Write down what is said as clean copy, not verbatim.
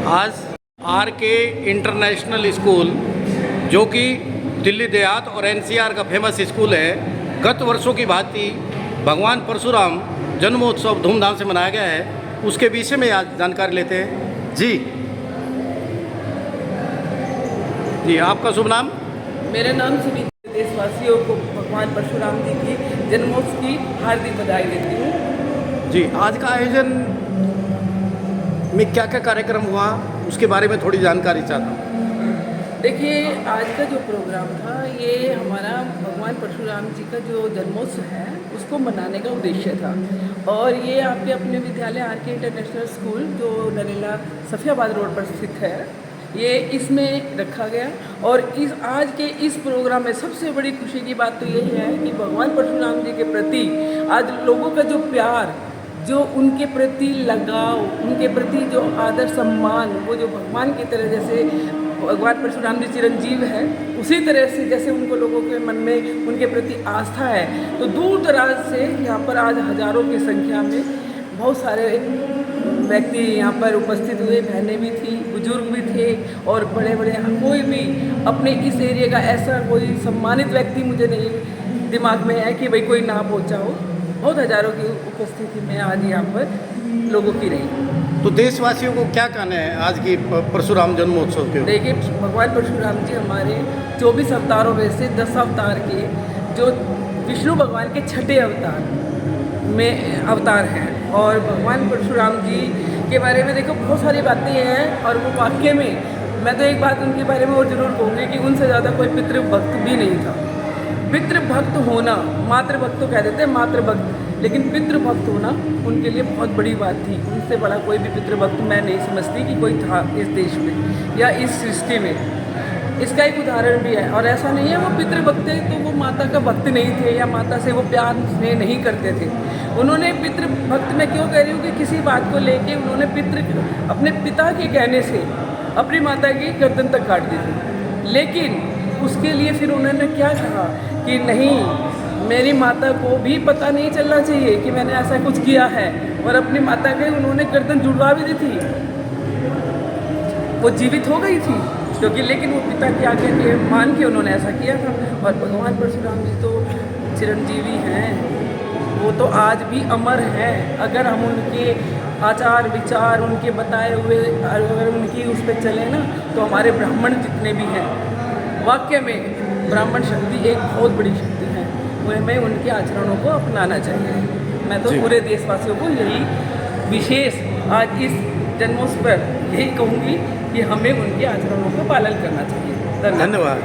आज R K. International school जो कि दिल्ली देहात और एनसीआर का फेमस स्कूल है, गत वर्षों की भांति भगवान परशुराम जन्मोत्सव धूमधाम से मनाया गया है। उसके विषय में आज जानकारी लेते हैं। जी आपका शुभ नाम? मेरा नाम सुनीता। देशवासियों को भगवान परशुराम जी की जन्मोत्सव की हार्दिक बधाई देती हूँ। जी, आज का आयोजन में क्या क्या कार्यक्रम हुआ उसके बारे में थोड़ी जानकारी चाहता हूँ। देखिए, आज का जो प्रोग्राम था ये हमारा भगवान परशुराम जी का जो जन्मोत्सव है उसको मनाने का उद्देश्य था, और ये आपके अपने विद्यालय आर.के. इंटरनेशनल स्कूल जो नरेला सफियाबाद रोड पर स्थित है, ये इसमें रखा गया। और इस आज के इस प्रोग्राम में सबसे बड़ी खुशी की बात तो यही है कि भगवान परशुराम जी के प्रति आज लोगों का जो प्यार, जो उनके प्रति लगाव, उनके प्रति जो आदर सम्मान, वो जो भगवान की तरह, जैसे भगवान परशुराम जी चिरंजीव है, उसी तरह से जैसे उनको लोगों के मन में उनके प्रति आस्था है, तो दूर दराज से यहाँ पर आज हजारों की संख्या में बहुत सारे व्यक्ति यहाँ पर उपस्थित हुए। बहनें भी थी, बुजुर्ग भी थे, और बड़े बड़े कोई भी अपने इस एरिया का ऐसा कोई सम्मानित व्यक्ति मुझे नहीं दिमाग में है कि भाई कोई ना पहुँचा हो। बहुत हजारों की उपस्थिति में आज यहाँ पर लोगों की रही। तो देशवासियों को क्या कहना है आज की परशुराम जन्मोत्सव के? देखिए, भगवान परशुराम जी हमारे 24 अवतारों में से 10 अवतार के जो विष्णु भगवान के छठे अवतार हैं, और भगवान परशुराम जी के बारे में देखो बहुत सारी बातें हैं, और वो वाक्य में मैं तो एक बात उनके बारे में और ज़रूर कहूँगी कि उनसे ज़्यादा कोई पितृभक्त भी नहीं था। पितृभक्त होना, मातृभक्त तो कह देते हैं मातृभक्त, लेकिन पितृभक्त होना उनके लिए बहुत बड़ी बात थी। उनसे बड़ा कोई भी पितृभक्त मैं नहीं समझती कि कोई था इस देश में या इस सृष्टि में। इसका एक उदाहरण भी है, और ऐसा नहीं है वो पितृभक्त थे तो वो माता का भक्त नहीं थे या माता से वो प्यार स्नेह नहीं करते थे। उन्होंने पितृभक्त मैं क्यों कह रही हूँ कि किसी बात को लेके उन्होंने अपने पिता के कहने से अपनी माता की गर्दन तक काट दी थी, लेकिन उसके लिए फिर उन्होंने क्या कहा कि नहीं, मेरी माता को भी पता नहीं चलना चाहिए कि मैंने ऐसा कुछ किया है, और अपनी माता के उन्होंने गर्दन जुड़वा भी दी थी। वो जीवित हो गई थी क्योंकि, लेकिन वो पिता की आज्ञा के मान के उन्होंने ऐसा किया था। और भगवान परशुराम जी तो चिरंजीवी हैं, वो तो आज भी अमर हैं। अगर हम उनके आचार विचार, उनके बताए हुए अगर उनकी उस पर चले ना, तो हमारे ब्राह्मण जितने भी हैं, वाक्य में ब्राह्मण शक्ति एक बहुत बड़ी शक्ति है, हमें उनके आचरणों को अपनाना चाहिए। मैं तो पूरे देशवासियों को यही विशेष आज इस जन्मोत्सव पर यही कहूँगी कि हमें उनके आचरणों का पालन करना चाहिए। धन्यवाद।